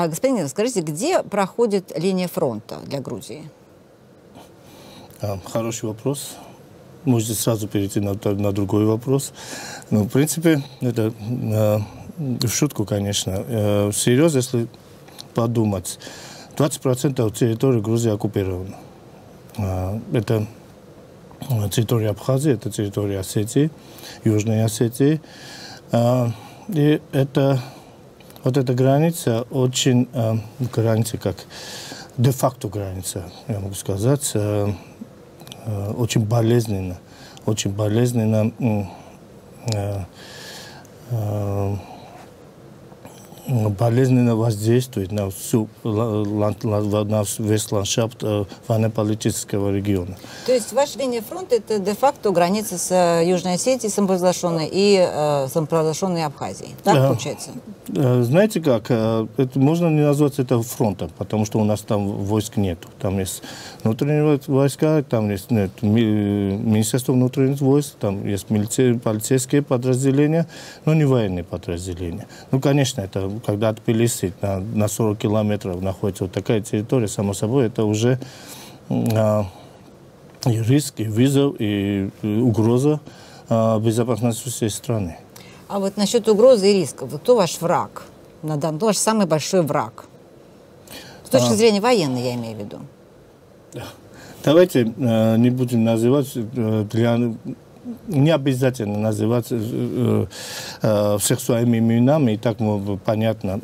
Господин, расскажите, где проходит линия фронта для Грузии? Хороший вопрос. Можете сразу перейти на другой вопрос. Ну, в принципе, это в шутку, конечно. Серьезно, если подумать, 20% территории Грузии оккупировано. Это территория Абхазии, это территория Осетии, Южной Осетии. И это, вот эта граница очень, граница как де-факто граница, я могу сказать, очень болезненно болезненно воздействует на весь ландшафт военно-политического региона. То есть ваша линия фронта – это де-факто граница с Южной Осетией самопровозглашенной и самопровозглашенной Абхазией. Так получается? Знаете как, это можно не назвать это фронтом, потому что у нас там войск нет. Там есть внутренние войска, там есть Министерство внутренних войск, там есть полицейские подразделения, но не военные подразделения. Ну, конечно, это когда от Тбилиси на 40 километров находится вот такая территория, само собой, это уже и риск, и вызов, и угроза безопасности всей страны. А вот насчет угрозы и рисков, кто ваш враг? Кто ваш самый большой враг? С точки зрения военной, я имею в виду. Давайте не будем называть, не обязательно называть всех своими именами, и так понятно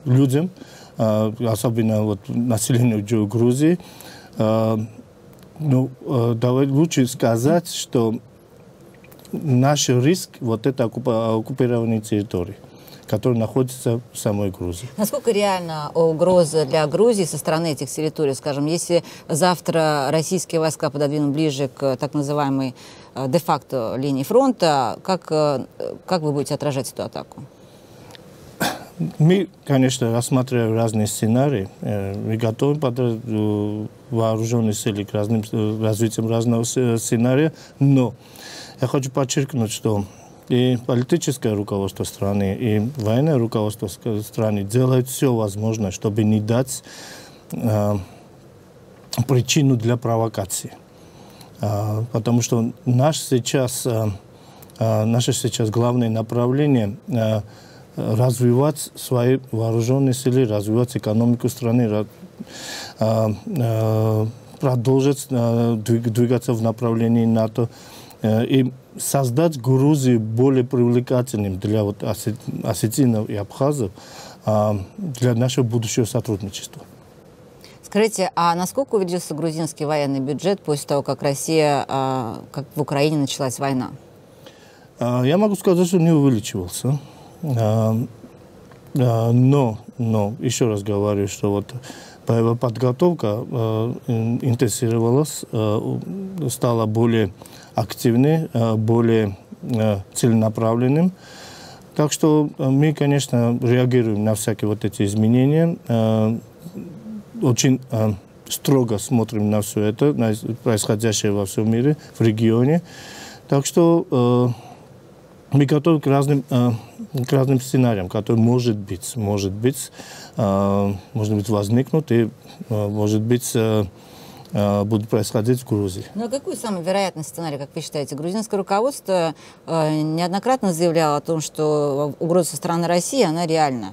людям, особенно вот населению Грузии. Ну, давай лучше сказать, что наш риск вот это оккупированные территории, которые находятся в самой Грузии. Насколько реальна угроза для Грузии со стороны этих территорий? Скажем, если завтра российские войска пододвинут ближе к так называемой де-факто линии фронта, как вы будете отражать эту атаку? Мы, конечно, рассматриваем разные сценарии. Мы готовы под вооруженные силы к развитию разного сценария, но я хочу подчеркнуть, что и политическое руководство страны, и военное руководство страны делают все возможное, чтобы не дать причину для провокации. Потому что наше сейчас главное направление развивать свои вооруженные силы, развивать экономику страны, продолжить двигаться в направлении НАТО и создать Грузию более привлекательным для вот осетинов и абхазов для нашего будущего сотрудничества. Скажите, а насколько увеличился грузинский военный бюджет после того, как Россия, как в Украине началась война? Я могу сказать, что не увеличивался. Но еще раз говорю, что вот боевая подготовка интенсировалась, стала более активной, более целенаправленным. Так что мы, конечно, реагируем на всякие вот эти изменения, очень строго смотрим на все это, на происходящее во всем мире, в регионе. Так что мы готовы к разным сценариям, которые, может быть, возникнут и, может быть, будут происходить в Грузии. Ну а какой самый вероятный сценарий, как вы считаете? Грузинское руководство неоднократно заявляло о том, что угроза со стороны России, она реальная.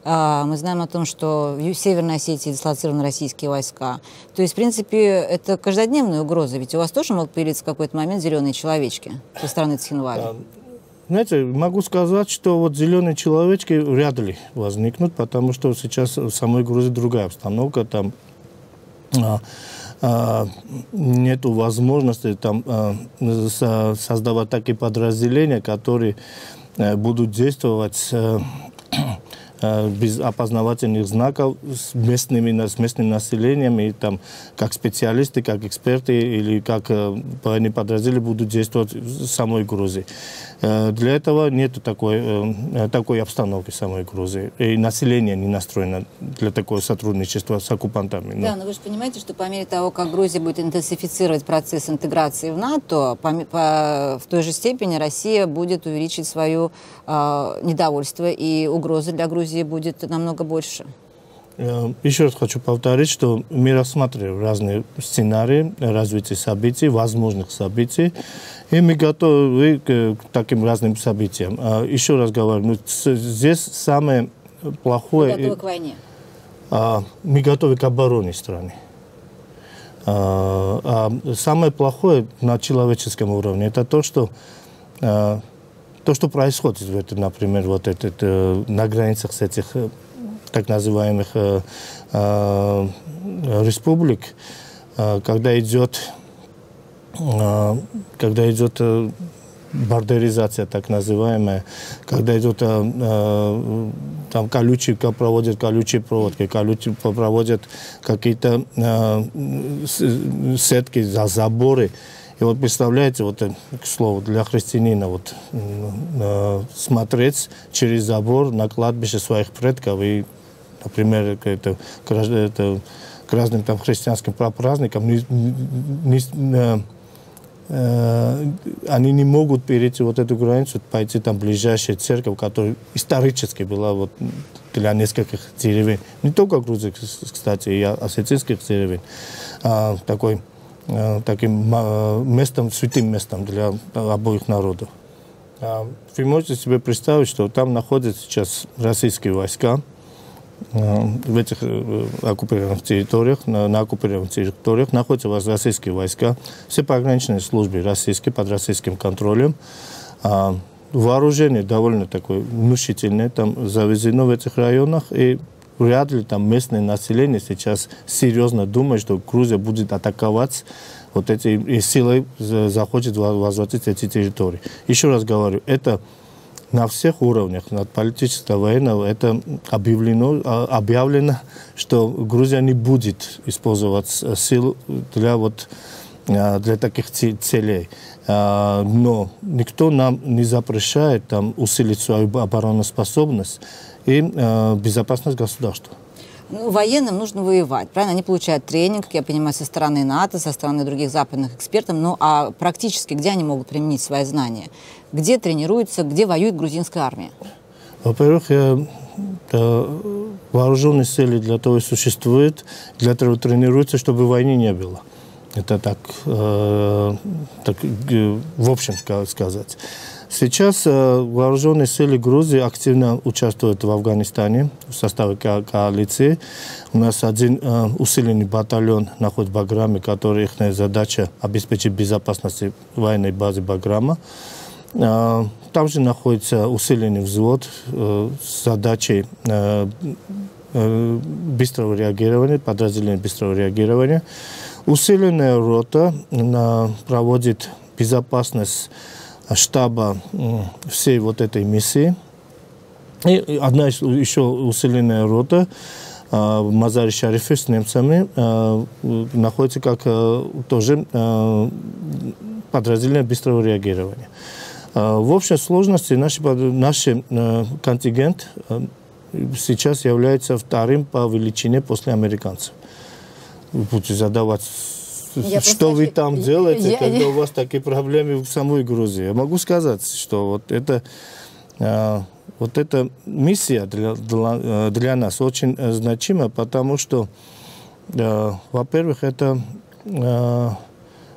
Мы знаем о том, что в Северной Осетии дислоцированы российские войска. То есть, в принципе, это каждодневная угроза. Ведь у вас тоже могут появиться в какой-то момент зеленые человечки со стороны Цхинвали. Знаете, могу сказать, что вот зеленые человечки вряд ли возникнут, потому что сейчас в самой Грузии другая обстановка. Там нет возможности там создавать такие подразделения, которые будут действовать без опознавательных знаков с местным населением, и там как специалисты, как эксперты или как военные подразделения будут действовать в самой Грузии. Для этого нет такой обстановки в самой Грузии. И население не настроено для такого сотрудничества с оккупантами. Да, но вы же понимаете, что по мере того, как Грузия будет интенсифицировать процесс интеграции в НАТО, в той же степени Россия будет увеличить свое недовольство и угрозы для Грузии Грузии будет намного больше. Еще раз хочу повторить, что мы рассматриваем разные сценарии развития событий, возможных событий, и мы готовы к таким разным событиям. Еще раз говорю, здесь самое плохое... Мы готовы к войне. Мы готовы к обороне страны. Самое плохое на человеческом уровне это то, что происходит, например, на границах с этих так называемых республик, когда идет бордеризация, так называемая, когда идет там проводят колючие проводки, проводят какие-то сетки, заборы. И вот представляете, к слову, для христианина смотреть через забор на кладбище своих предков и, например, к разным там христианским праздникам они не могут перейти эту границу, пойти там в ближайшую церковь, которая исторически была для нескольких деревень. Не только Грузии, кстати, и осетинских деревень. Таким местом, святым местом для обоих народов. Вы можете себе представить, что там находятся сейчас российские войска в этих оккупированных территориях, на оккупированных территориях находятся у вас российские войска, все пограничные службы российские, под российским контролем. Вооружение довольно такое внушительное, там завезено в этих районах, и вряд ли там местное население сейчас серьезно думает, что Грузия будет атаковать и силой захочет возвратить эти территории. Еще раз говорю, это на всех уровнях, от политического, военного, это объявлено, что Грузия не будет использовать силу для таких целей. Но никто нам не запрещает усилить свою обороноспособность и безопасность государства. Военным нужно воевать, правильно? Они получают тренинг, я понимаю, со стороны НАТО, со стороны других западных экспертов. А практически где они могут применить свои знания? Где тренируются, где воюет грузинская армия? Во-первых, вооруженные силы для того и существуют, для того тренируются, чтобы войны не было. Это так в общем сказать. Сейчас вооруженные силы Грузии активно участвуют в Афганистане в составе коалиции. У нас один усиленный батальон находится в Баграме, который их задача обеспечить безопасность военной базы Баграма. Там же находится усиленный взвод с задачей быстрого реагирования, подразделения быстрого реагирования. Усиленная рота проводит безопасность штаба всей этой миссии. И одна еще усиленная рота в Мазари-Шарифе с немцами находится как тоже подразделение быстрого реагирования. В общей сложности наш контингент сейчас является вторым по величине после американцев. Вы будете задавать, что вы там делаете, когда у вас такие проблемы в самой Грузии. Я могу сказать, что эта миссия для нас очень значима, потому что, во-первых, это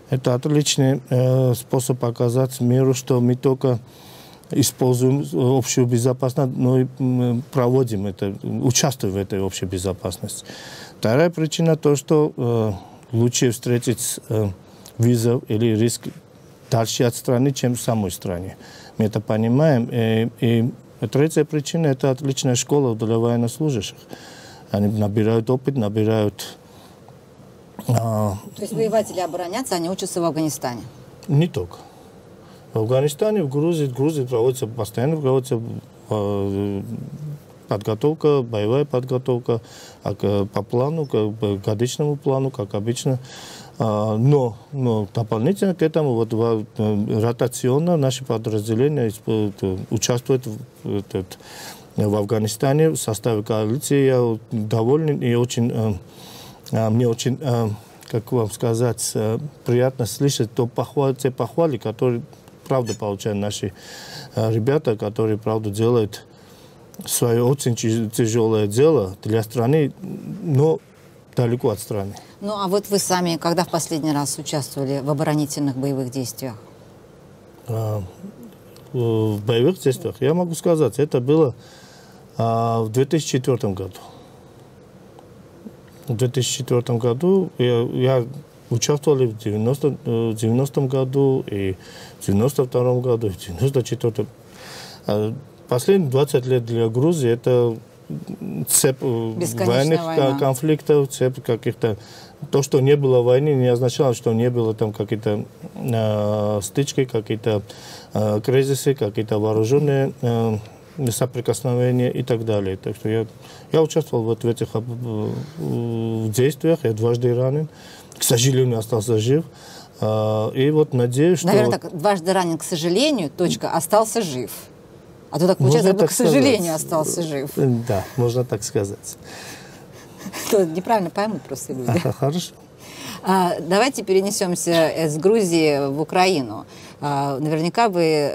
отличный способ показать миру, что мы только используем общую безопасность, но и проводим участвуем в этой общей безопасности. Вторая причина то, что лучше встретить вызов или риск дальше от страны, чем в самой стране. Мы это понимаем. И третья причина – это отличная школа для военнослужащих. Они набирают опыт, набирают... То есть воевать или обороняться, они учатся в Афганистане? Не только. В Афганистане, в Грузии постоянно проводится подготовка, боевая подготовка по плану, по годичному плану, как обычно. Но дополнительно к этому ротационно наши подразделения участвуют в Афганистане в составе коалиции. Я доволен и мне очень, как вам сказать, приятно слышать те похвалы, которые правда получают наши ребята, которые правда делают свое очень тяжелое дело для страны, но далеко от страны. Ну, а вот вы сами, когда в последний раз участвовали в оборонительных боевых действиях? В боевых действиях, я могу сказать, это было в 2004 году. В 2004 году я участвовал в 90-м году, и в 92-м году, и в 94-м. Последние 20 лет для Грузии это цепь военных конфликтов, цепь каких-то... То, что не было войны, не означало, что не было там какие-то стычки, какие-то кризисы, какие-то вооруженные соприкосновения и так далее. Так что я участвовал вот в этих действиях, я дважды ранен. К сожалению, остался жив. И вот надеюсь, что... Наверное, так, дважды ранен, к сожалению, остался жив. А то так получается, как бы, к сожалению, остался жив. Да, можно так сказать. Неправильно поймут просто люди. Хорошо. Давайте перенесемся с Грузии в Украину. Наверняка вы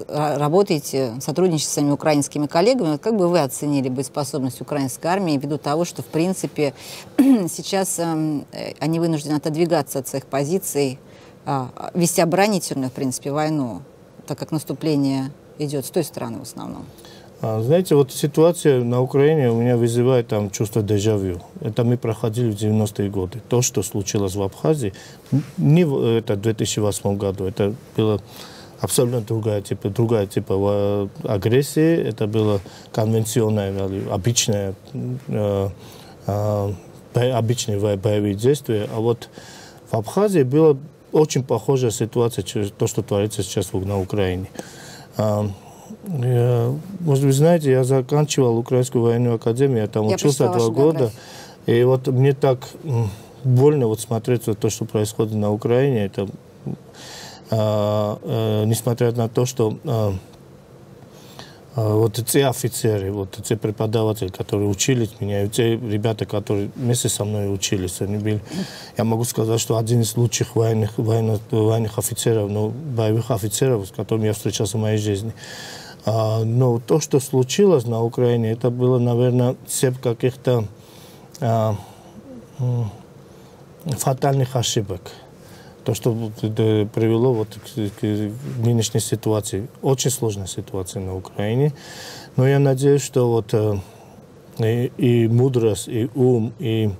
работаете, сотрудничаете с своими украинскими коллегами. Как бы вы оценили боеспособность украинской армии ввиду того, что, в принципе, сейчас они вынуждены отодвигаться от своих позиций, вести оборонительную, в принципе, войну, так как наступление идет с той стороны в основном? Знаете, вот ситуация на Украине у меня вызывает там чувство дежавю. Это мы проходили в 90-е годы. То, что случилось в Абхазии, не в 2008 году. Это было абсолютно другая типа агрессии. Это было конвенционное, обычные боевые действия. А вот в Абхазии была очень похожая ситуация, то, что творится сейчас на Украине. Может быть, знаете, я заканчивал Украинскую военную академию, я там учился 2 года. И вот мне так больно вот смотреть вот то, что происходит на Украине. Это, несмотря на то, что вот эти офицеры, вот эти преподаватели, которые учились меня, и те ребята, которые вместе со мной учились, они были, я могу сказать, что один из лучших военных офицеров, боевых офицеров, с которыми я встречался в моей жизни. Но то, что случилось на Украине, это было, наверное, цепь каких-то фатальных ошибок. То, что привело вот к нынешней ситуации. Очень сложная ситуация на Украине. Но я надеюсь, что вот и мудрость, и ум, и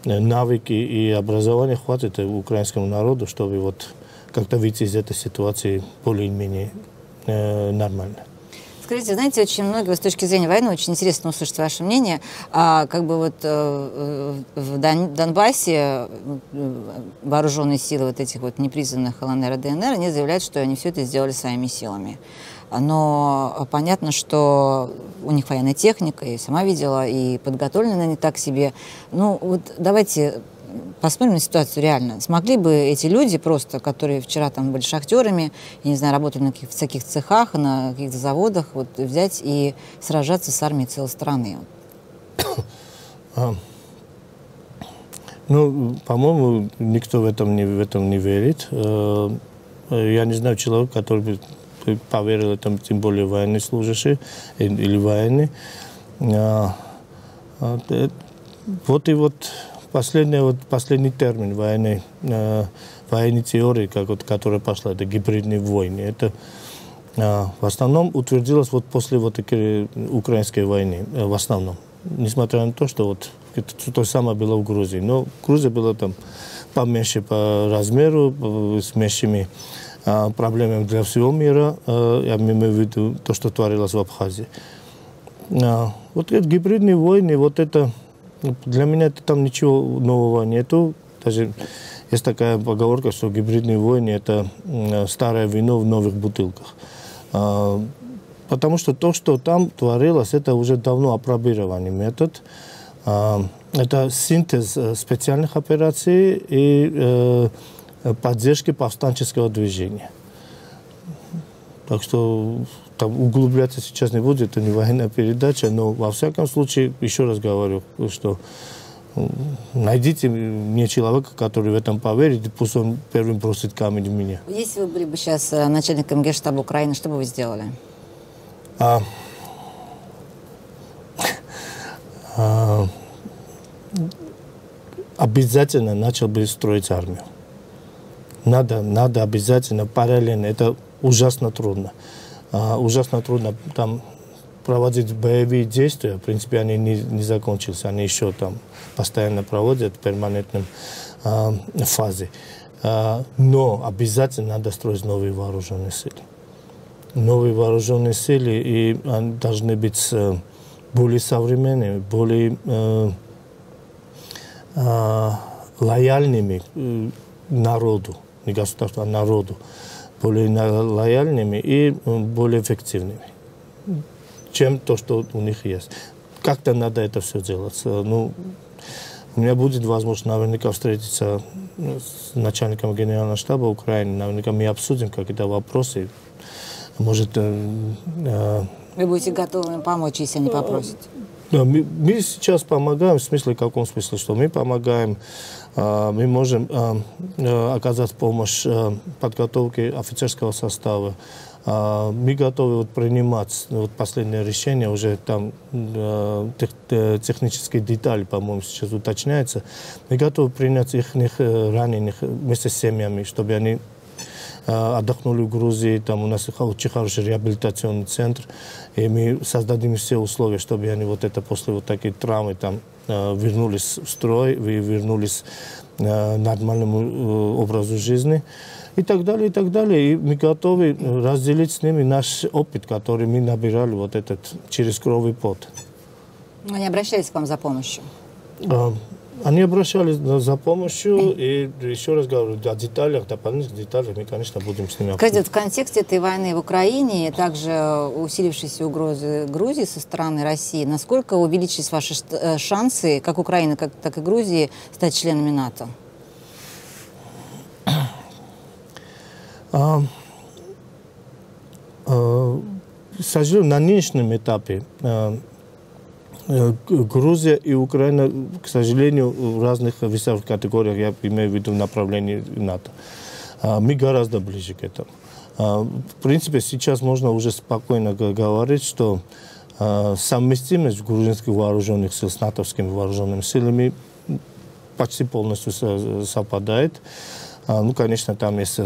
навыки, и образование хватит украинскому народу, чтобы вот как-то выйти из этой ситуации более-менее нормально. Скажите, знаете, очень многие с точки зрения войны, очень интересно услышать ваше мнение. Как бы вот в Донбассе вооруженные силы вот этих вот непризнанных ЛНР и ДНР, они заявляют, что они все это сделали своими силами. Но понятно, что у них военная техника, я сама видела, и подготовлены они так себе. Ну вот давайте посмотрим на ситуацию реально. Смогли бы эти люди просто, которые вчера там были шахтерами, я не знаю, работали на каких-то всяких цехах, на каких-то заводах, вот взять и сражаться с армией целой страны? Ну, по-моему, никто в этом не верит. Я не знаю человека, который бы поверил этому, тем более военнослужащий или военный. Вот и вот последний термин военной теории, которая пошла, это гибридные войны. Это в основном утвердилось вот после вот украинской войны, в основном. Несмотря на то, что вот то же самое было в Грузии. Но Грузия была там поменьше по размеру, с меньшими проблемами для всего мира. Я имею в виду то, что творилось в Абхазии. Вот эти гибридные войны, вот это для меня там ничего нового нету. Даже есть такая поговорка, что гибридные войны – это старое вино в новых бутылках. Потому что то, что там творилось, это уже давно опробированный метод. Это синтез специальных операций и поддержки повстанческого движения. Так что там углубляться сейчас не будет, это не военная передача, но во всяком случае, еще раз говорю, что найдите мне человека, который в этом поверит, и пусть он первым бросит камень в меня. Если вы были бы сейчас начальником Генштаба Украины, что бы вы сделали? обязательно начал бы строить армию. Надо обязательно параллельно. Это ужасно трудно. Ужасно трудно там проводить боевые действия. В принципе, они не закончились. Они еще там постоянно проводят в перманентном фазе. Но обязательно надо строить новые вооруженные силы. Новые вооруженные силы, и они должны быть более современными, более лояльными народу, не государству, а народу, более лояльными и более эффективными, чем то, что у них есть. Как-то надо это все делать. Ну, у меня будет возможность наверняка встретиться с начальником генерального штаба Украины. Наверняка мы обсудим какие-то вопросы. Может, вы будете готовы им помочь, если они попросят? Да, мы сейчас помогаем, в смысле, в каком смысле, что мы помогаем, мы можем оказать помощь подготовке офицерского состава. Мы готовы принимать последнее решение, уже там технические детали, по-моему, сейчас уточняются. Мы готовы принять их раненых вместе с семьями, чтобы они отдохнули в Грузии. Там у нас очень хороший реабилитационный центр, и мы создадим все условия, чтобы они после таких травм там вернулись в строй, вернулись к нормальному образу жизни. И так далее, и так далее. И мы готовы разделить с ними наш опыт, который мы набирали через кровь и пот. Они обращались к вам за помощью? Они обращались за помощью, и еще раз говорю, о деталях, дополнительных деталях мы, конечно, будем с ними обсуждать. Скажите, в контексте этой войны в Украине и также усилившейся угрозы Грузии со стороны России, насколько увеличились ваши шансы, как Украины, так и Грузии, стать членами НАТО? К сожалению, на нынешнем этапе Грузия и Украина, к сожалению, в разных весовых категориях, я имею в виду направление НАТО. Мы гораздо ближе к этому. В принципе, сейчас можно уже спокойно говорить, что совместимость грузинских вооруженных сил с натовскими вооруженными силами почти полностью совпадает. Ну, конечно, там есть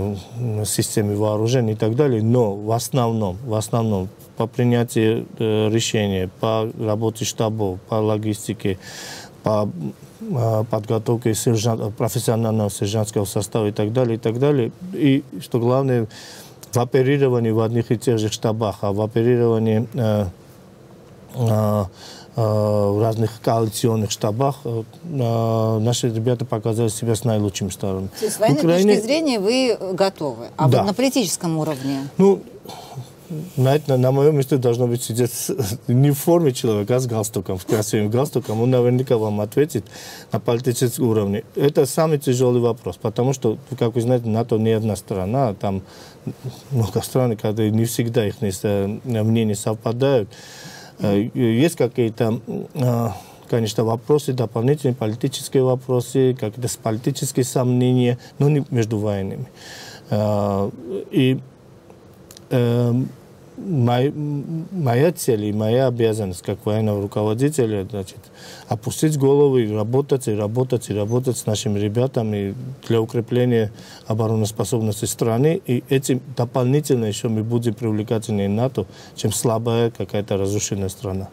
системы вооружений и так далее, но в основном по принятию решений, по работе штабов, по логистике, по подготовке профессионального сержантского состава и так далее. И, что главное, в оперировании в одних и тех же штабах, а в оперировании в разных коалиционных штабах наши ребята показали себя с наилучшими сторонами. То есть с военной точки зрения вы готовы, а да. Вот на политическом уровне? Ну, на моем месте должно быть сидеть не в форме человека, а с галстуком, с красивым галстуком. Он наверняка вам ответит на политическом уровне. Это самый тяжелый вопрос, потому что, как вы знаете, НАТО не одна страна, там много стран, когда не всегда их мнения совпадают. Есть какие-то, конечно, вопросы, дополнительные политические вопросы, какие-то политические сомнения, но не между военными. И моя цель и моя обязанность как военного руководителя, значит, опустить голову и работать с нашими ребятами для укрепления обороноспособности страны. И этим дополнительно еще мы будем привлекательнее НАТО, чем слабая какая-то разрушенная страна.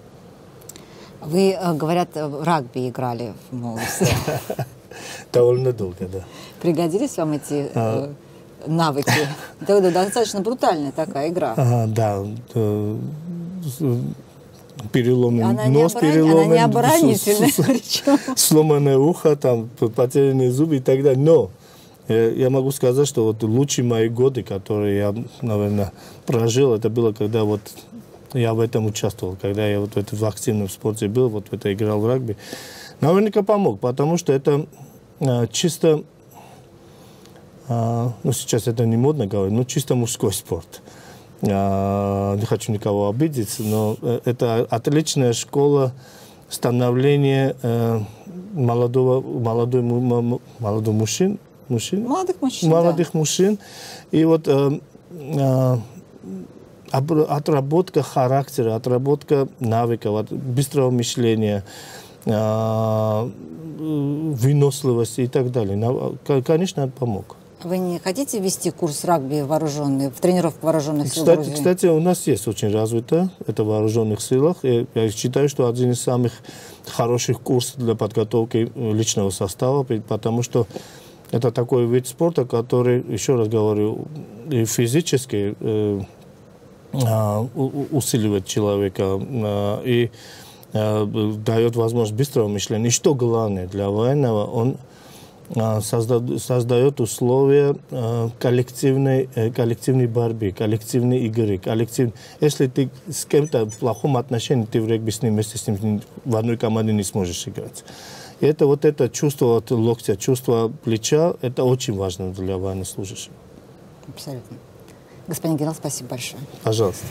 Вы, говорят, в рагби играли в молодости. Довольно долго, да. Пригодились вам эти навыки? Это достаточно брутальная такая игра. Да. Переломный нос, переломный, она не оборонительная, сломанное ухо, там, потерянные зубы и так далее. Но я могу сказать, что вот лучшие мои годы, которые я, наверное, прожил, это было, когда вот я в этом участвовал, когда я вот в активном спорте был, вот в это играл в рагби. Наверняка помог, потому что это чисто, ну сейчас это не модно говорить, но чисто мужской спорт. Не хочу никого обидеть, но это отличная школа становления молодых мужчин. И вот отработка характера, отработка навыков, быстрого мышления, выносливости и так далее. Конечно, это помог. Вы не хотите ввести курс регби в тренировку вооруженных сил Грузии? Кстати, у нас есть очень развито это в вооруженных силах. Я считаю, что один из самых хороших курсов для подготовки личного состава, потому что это такой вид спорта, который, еще раз говорю, и физически усиливает человека и дает возможность быстрого мышления. И что главное для военного, он создает условия коллективной борьбы, коллективной игры. Если ты с кем-то в плохом отношении, ты в регби с ним вместе с ним в одной команде не сможешь играть. И это чувство локтя, чувство плеча, это очень важно для военнослужащих. Абсолютно. Господин генерал, спасибо большое. Пожалуйста.